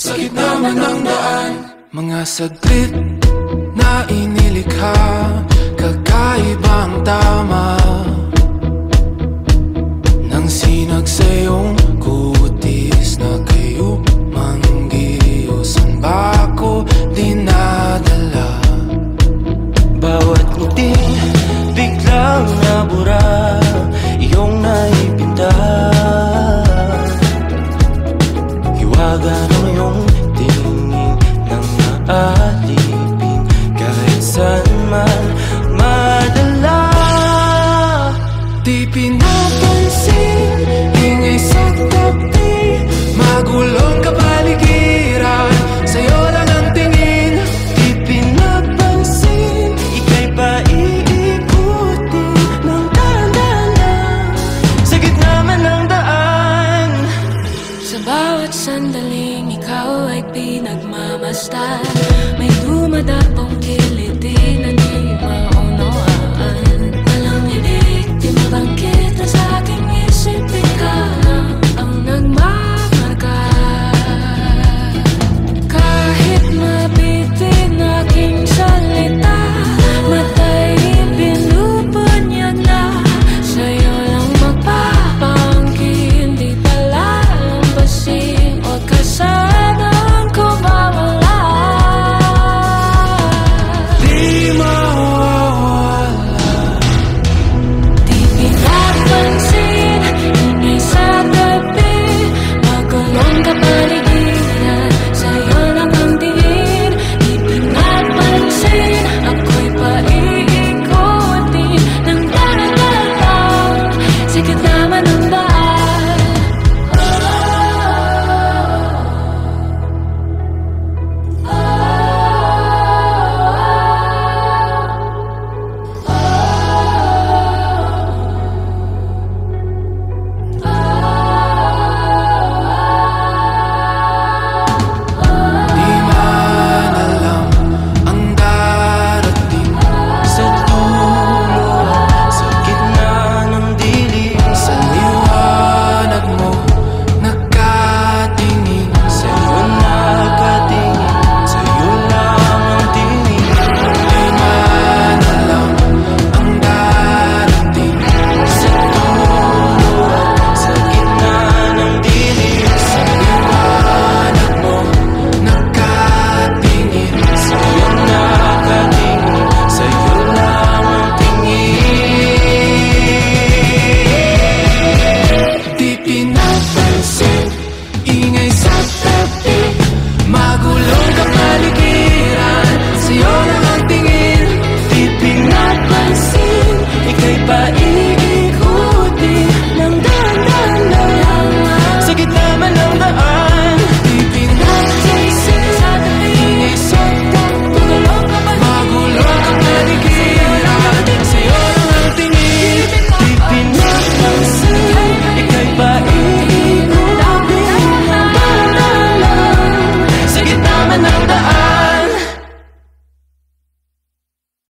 sa gitna man ng daan. Mga saglit na inilikha, kakaibang tama nang sinag sa iyong kutis na kayo manggiusan ba ako dinadala? Bawat ngiting biglang nabura, iyong naipinta. Hiwaga ng iyong tingin nang naalipin kahit saan man madala. Di pinapansin, ingay sa tabi, magulong kapaligiran, sa'yo lang ang tingin. Di pinapansin, ika'y paiikutin ng dahan-dahan sa gitna man ng daan. Sa bawat sandaling ikaw ay pinagmamasdan, may dumadapong kilos